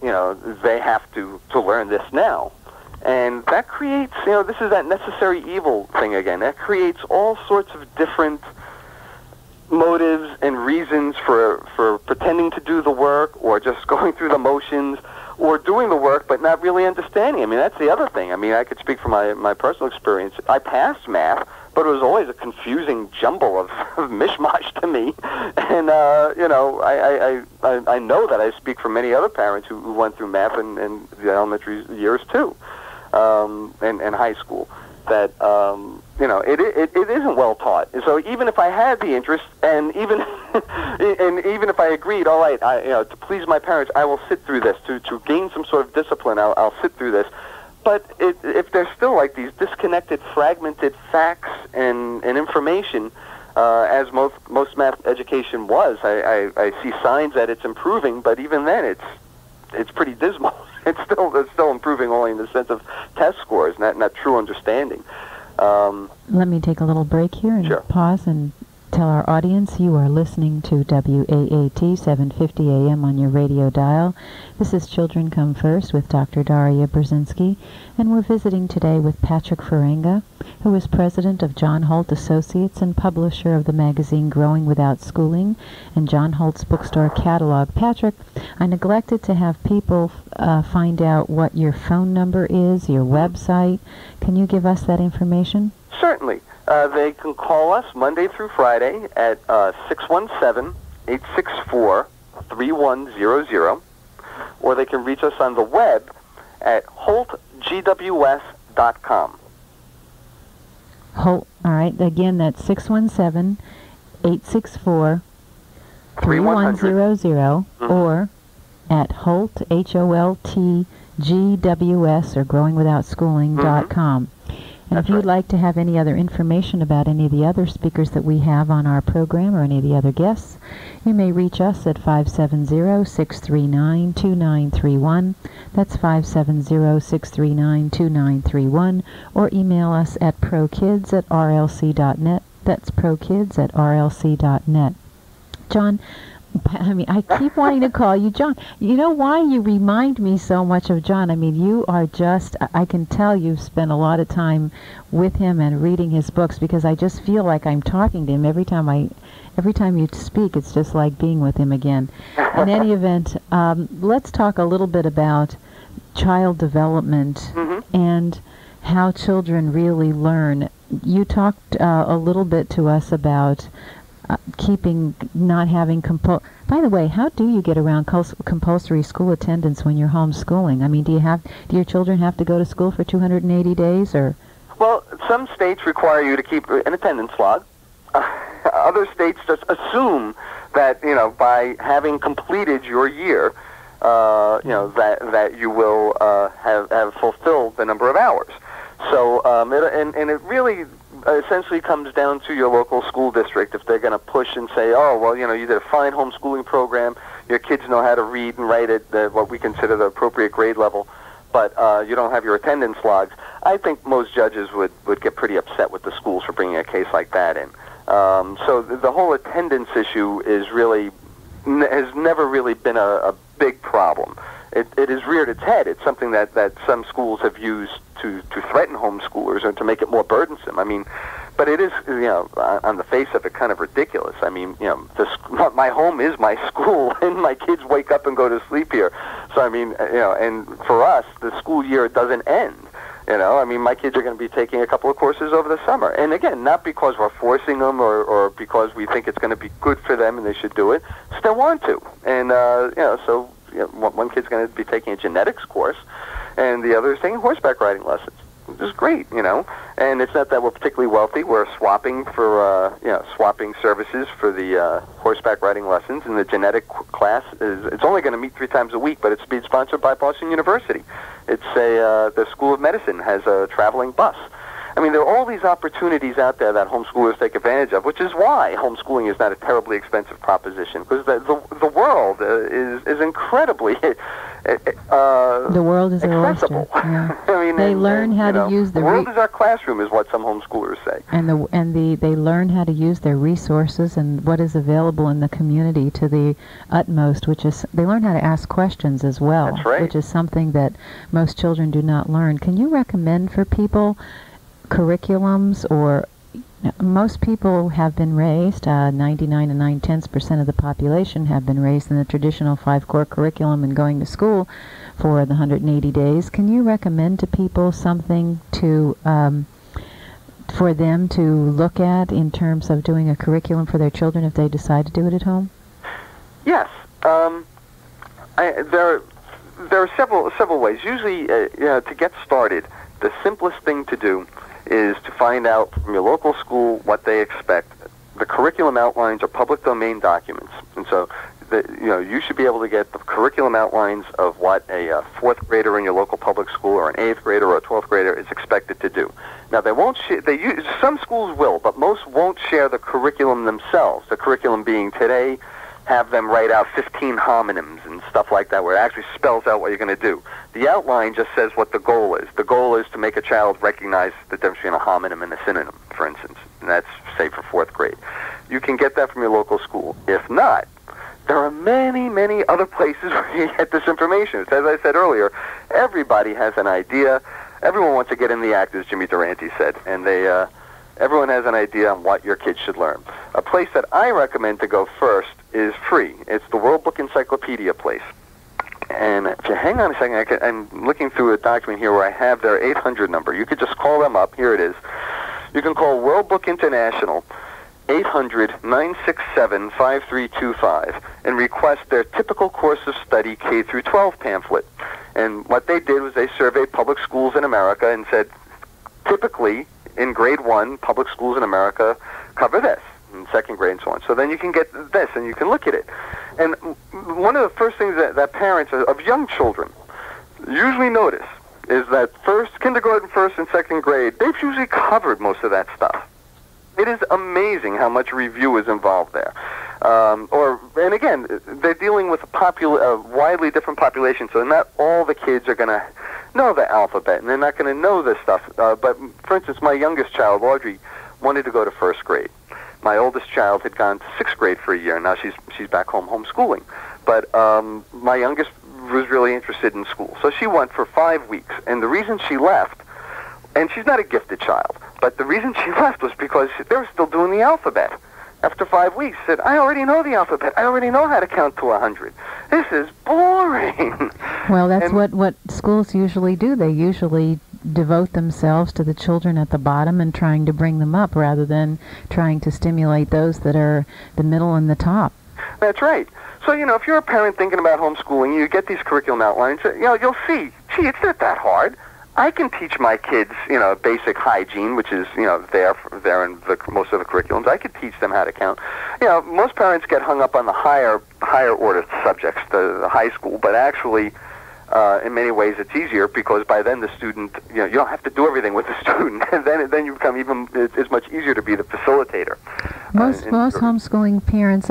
they have to learn this now. And that creates, this is that necessary evil thing again. That creates all sorts of different motives and reasons for pretending to do the work, or just going through the motions, or doing the work but not really understanding. I mean, that's the other thing. I mean, I could speak from my personal experience. I passed math, but it was always a confusing jumble of mishmash to me. And, I know that I speak for many other parents who went through math in the elementary years, too, and high school, that, it isn't well taught. So even if I had the interest, and even if I agreed, all right, to please my parents, I will sit through this, to gain some sort of discipline, I'll sit through this. But if there's still like these disconnected, fragmented facts and information, as most math education was, I see signs that it's improving, but even then it's pretty dismal. It's still improving only in the sense of test scores, not true understanding. Let me take a little break here and pause and tell our audience you are listening to WAAT 750 AM on your radio dial. This is Children Come First with Dr. Daria Brzezinski, and we're visiting today with Patrick Faringa, who is president of John Holt Associates and publisher of the magazine Growing Without Schooling and John Holt's bookstore catalog. Patrick, I neglected to have people find out what your phone number is, your website. Can you give us that information? Certainly. They can call us Monday through Friday at 617-864-3100, or they can reach us on the web at holtgws.com. All right. Again, that's 617-864-3100, or at Holt, HOLTGWS, or growingwithoutschooling.com. And if you'd like to have any other information about any of the other speakers that we have on our program, or any of the other guests, you may reach us at 570-639-2931. That's 570-639-2931. Or email us at prokids@rlc.net. That's prokids@rlc.net. John, I keep wanting to call you John. You know why you remind me so much of John? I mean, you are just, I can tell you've spent a lot of time with him and reading his books, because I just feel like I'm talking to him every time you speak. It's just like being with him again. In any event, let's talk a little bit about child development and how children really learn. You talked a little bit to us about not having By the way, how do you get around compulsory school attendance when you're homeschooling? I mean, do your children have to go to school for 280 days, or? Well, some states require you to keep an attendance log, other states just assume that, you know, by having completed your year, you know, that you will have fulfilled the number of hours. So, it really essentially comes down to your local school district. If they're going to push and say, oh, well, you know, you did a fine homeschooling program, your kids know how to read and write at what we consider the appropriate grade level, but you don't have your attendance logs, I think most judges would get pretty upset with the schools for bringing a case like that in. So the whole attendance issue is really, has never really been a big problem. It has reared its head. It's something that some schools have used to threaten homeschoolers or to make it more burdensome. I mean, but it is, you know, on the face of it, kind of ridiculous. I mean, you know, my home is my school, and my kids wake up and go to sleep here. So, I mean, you know, and for us, the school year doesn't end. You know, I mean, my kids are going to be taking a couple of courses over the summer. And again, not because we're forcing them or because we think it's going to be good for them and they should do it. Still want to. And, you know, so you know, one kid's going to be taking a genetics course, and the other is taking horseback riding lessons, which is great, you know. And it's not that we're particularly wealthy. We're swapping for, you know, swapping services for the horseback riding lessons. And the genetic class it's only going to meet 3 times a week, but it's being sponsored by Boston University. It's the School of Medicine has a traveling bus. I mean, there are all these opportunities out there that homeschoolers take advantage of, which is why homeschooling is not a terribly expensive proposition, because the world is incredibly the world is accessible. Yeah. I mean, they learn how to use the world is our classroom, is what some homeschoolers say. And they learn how to use their resources and what is available in the community to the utmost, which is they learn how to ask questions as well. That's right. Which is something that most children do not learn. Can you recommend for people curriculums, or most people have been raised, 99 and 9/10% of the population have been raised in the traditional 5-core curriculum and going to school for the 180 days. Can you recommend to people something to for them to look at in terms of doing a curriculum for their children if they decide to do it at home? Yes. There are several ways. Usually, to get started, the simplest thing to do is to find out from your local school what they expect. The curriculum outlines are public domain documents, and so you should be able to get the curriculum outlines of what a 4th grader in your local public school or an 8th grader or a 12th grader is expected to do. Now, they won't some schools will, but most won't share the curriculum themselves. The curriculum being today, have them write out 15 homonyms and stuff like that, where it actually spells out what you're going to do. The outline just says what the goal is. The goal is to make a child recognize the difference between a homonym and a synonym, for instance. And that's, say, for 4th grade. You can get that from your local school. If not, there are many, many other places where you get this information. As I said earlier, everybody has an idea. Everyone wants to get in the act, as Jimmy Durante said, and everyone has an idea on what your kids should learn. A place that I recommend to go first is free. It's the World Book Encyclopedia place. And if you hang on a second, I'm looking through a document here where I have their 800 number. You could just call them up. Here it is. You can call World Book International, 800-967-5325, and request their typical course of study K through 12 pamphlet. And what they did was they surveyed public schools in America and said, typically, in grade 1, public schools in America cover this, in 2nd grade and so on. So then you can get this, and you can look at it. And one of the first things that parents of young children usually notice is that kindergarten, 1st, and 2nd grade, they've usually covered most of that stuff. It is amazing how much review is involved there. And again, they're dealing with a widely different population, so not all the kids are going to know the alphabet, and they're not going to know this stuff. But, for instance, my youngest child, Audrey, wanted to go to 1st grade. My oldest child had gone to 6th grade for a year, and now she's back home homeschooling. But my youngest was really interested in school, so she went for 5 weeks. And the reason she left, and she's not a gifted child, but the reason she left was because they were still doing the alphabet. After 5 weeks, she said, I already know the alphabet. I already know how to count to 100. This is boring. Well, that's what schools usually do. They usually devote themselves to the children at the bottom and trying to bring them up rather than trying to stimulate those that are the middle and the top. That's right. So, if you're a parent thinking about homeschooling, you get these curriculum outlines, you'll see, gee, it's not that hard. I can teach my kids, basic hygiene, which is, there in most of the curriculums. I could teach them how to count. Most parents get hung up on the higher order subjects, the high school, but actually, in many ways, it's easier because by then the student, you don't have to do everything with the student, and then you become it's much easier to be the facilitator. Most homeschooling parents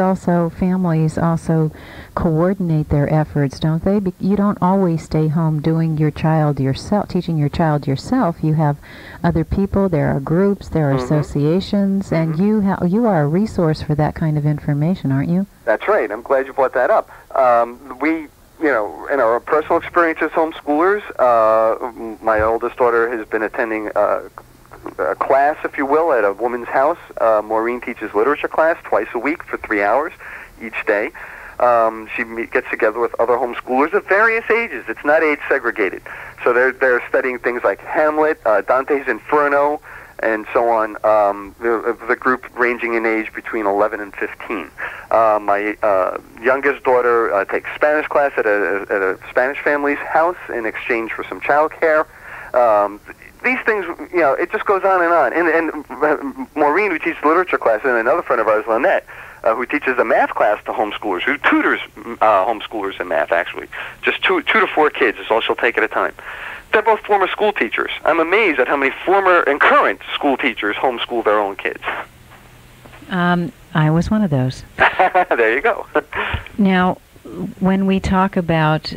families also coordinate their efforts, don't they? You don't always stay home doing teaching your child yourself. You have other people, there are groups, there are associations, and you are a resource for that kind of information, aren't you? That's right. I'm glad you brought that up. In our personal experience as homeschoolers, my oldest daughter has been attending a class, if you will, at a woman's house. Maureen teaches literature class twice a week for 3 hours each day. She gets together with other homeschoolers of various ages. It's not age segregated. So they're studying things like Hamlet, Dante's Inferno, and so on. The group ranging in age between 11 and 15. My youngest daughter takes Spanish class at a Spanish family's house in exchange for some child care. These things, it just goes on and on. And Maureen, who teaches literature class, and another friend of ours, Lynette, who teaches a math class to homeschoolers, who tutors homeschoolers in math, actually. Just two to four kids is all she'll take at a time. They're both former school teachers. I'm amazed at how many former and current school teachers homeschool their own kids. I was one of those. There you go. Now, when we talk about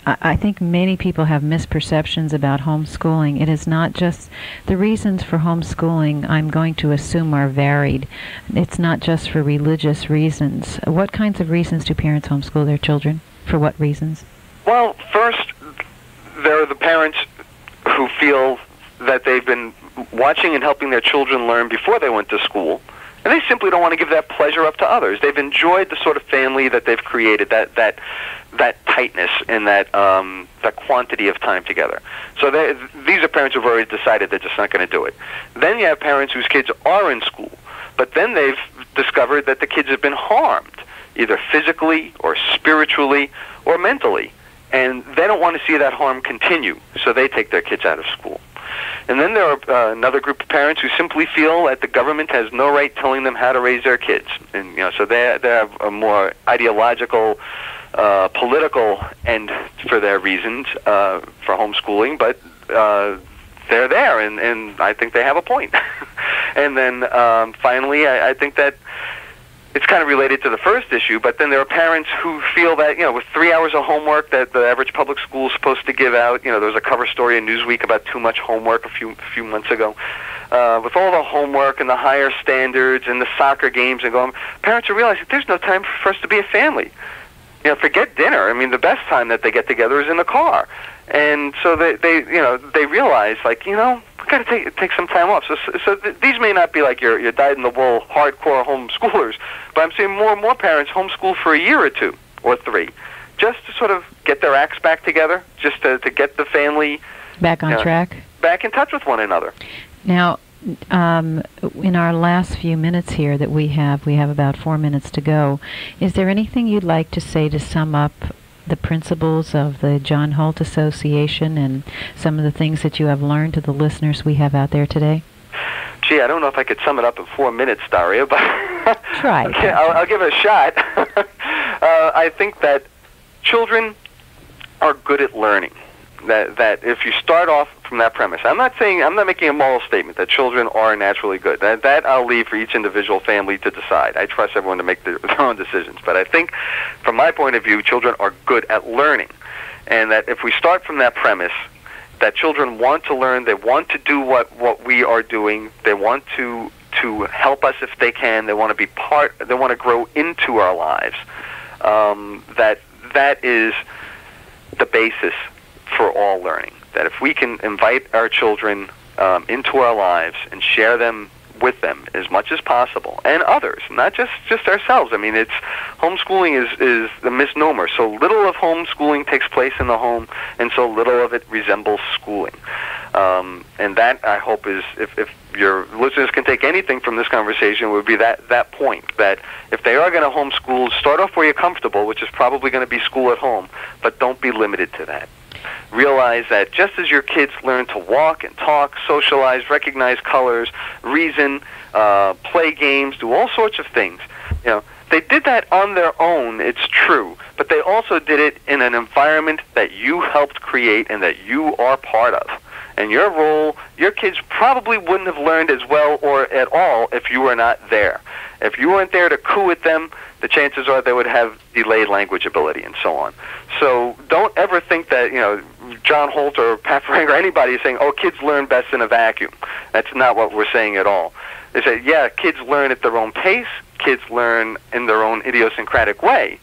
I think many people have misperceptions about homeschooling. It is not just the reasons for homeschooling, I'm going to assume, are varied. It's not just for religious reasons. What kinds of reasons do parents homeschool their children? For what reasons? Well, first, there are the parents who feel that they've been watching and helping their children learn before they went to school, and they simply don't want to give that pleasure up to others. They've enjoyed the sort of family that they've created, that tightness and that quantity of time together. So these are parents who've already decided they're just not going to do it. Then you have parents whose kids are in school, but then they've discovered that the kids have been harmed, either physically or spiritually or mentally, and they don't want to see that harm continue, so they take their kids out of school. And then there are another group of parents who simply feel that the government has no right telling them how to raise their kids. And so they have a more ideological, political end for their reasons for homeschooling, but they're there, and I think they have a point. And then finally, I think that it's kind of related to the first issue, but then there are parents who feel that, with 3 hours of homework that the average public school is supposed to give out, there was a cover story in Newsweek about too much homework a few months ago. With all the homework and the higher standards and the soccer games and going, parents are realizing there's no time for us to be a family. Forget dinner. I mean, the best time that they get together is in the car. And so they realize, we got to take some time off. So these may not be like your dyed-in-the-wool hardcore homeschoolers, but I'm seeing more and more parents homeschool for a year or two or three, just to sort of get their acts back together, just to get the family back on track, back in touch with one another. Now, in our last few minutes here that we have about 4 minutes to go, is there anything you'd like to say to sum up the principles of the John Holt Association and some of the things that you have learned to the listeners we have out there today? Gee, I don't know if I could sum it up in 4 minutes, Daria, but try. Okay, I'll give it a shot. I think that children are good at learning. That if you start off from that premise, I'm not making a moral statement that children are naturally good. That I'll leave for each individual family to decide. I trust everyone to make their own decisions. But I think, from my point of view, children are good at learning. And that if we start from that premise, that children want to learn, they want to do what we are doing, they want to help us if they can, they want to be they want to grow into our lives, that is the basis for all learning. That if we can invite our children into our lives and share them with them as much as possible, and others, not just ourselves. I mean, homeschooling is the misnomer. So little of homeschooling takes place in the home, and so little of it resembles schooling. And that, I hope, is, if your listeners can take anything from this conversation, would be that point, that if they are going to homeschool, start off where you're comfortable, which is probably going to be school at home, but don't be limited to that. Realize that just as your kids learn to walk and talk, socialize, recognize colors, reason, play games, do all sorts of things, they did that on their own, it's true, but they also did it in an environment that you helped create and that you are part of. And your role, your kids probably wouldn't have learned as well or at all if you were not there. If you weren't there to coo at them, the chances are they would have delayed language ability and so on. So don't ever think that, John Holt or Pat Faringa or anybody is saying, oh, kids learn best in a vacuum. That's not what we're saying at all. They say, yeah, kids learn at their own pace, kids learn in their own idiosyncratic way,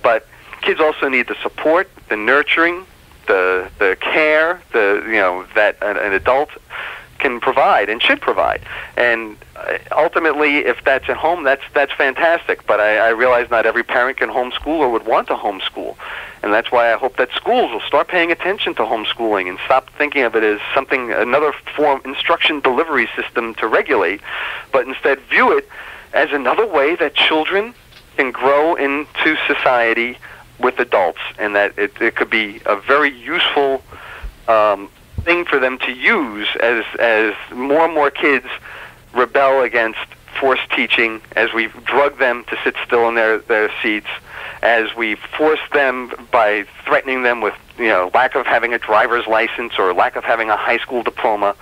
but kids also need the support, the nurturing, the care, that an adult can provide and should provide. And ultimately, if that's at home, that's fantastic. But I realize not every parent can homeschool or would want to homeschool. And that's why I hope that schools will start paying attention to homeschooling and stop thinking of it as something, another form, instruction delivery system to regulate, but instead view it as another way that children can grow into society with adults, and that it could be a very useful thing for them to use as more and more kids rebel against forced teaching, as we drug them to sit still in their seats, as we force them by threatening them with lack of having a driver's license or lack of having a high school diploma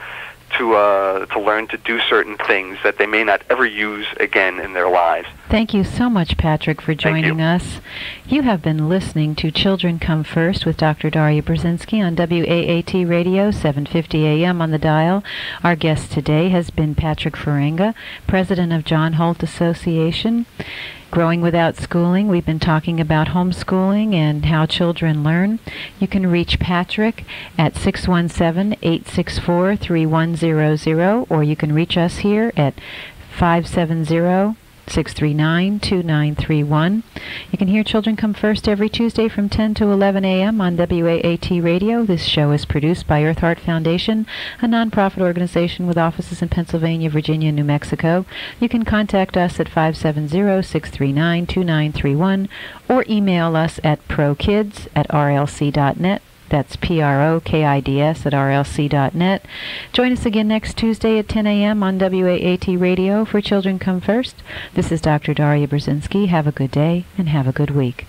to learn to do certain things that they may not ever use again in their lives. Thank you so much, Patrick, for joining us. You have been listening to Children Come First with Dr. Daria Brzezinski on WAAT Radio, 750 AM on the dial. Our guest today has been Patrick Faringa, president of John Holt Association. Growing Without Schooling, we've been talking about homeschooling and how children learn. You can reach Patrick at 617-864-3100, or you can reach us here at 570-639-2931. You can hear Children Come First every Tuesday from 10 to 11 a.m. on WAAT Radio. This show is produced by Earth Heart Foundation, a nonprofit organization with offices in Pennsylvania, Virginia, and New Mexico. You can contact us at 570-639-2931 or email us at prokids@rlc.net. That's PROKIDS@rlc.net. Join us again next Tuesday at 10 a.m. on WAAT Radio for Children Come First. This is Dr. Daria Brzezinski. Have a good day and have a good week.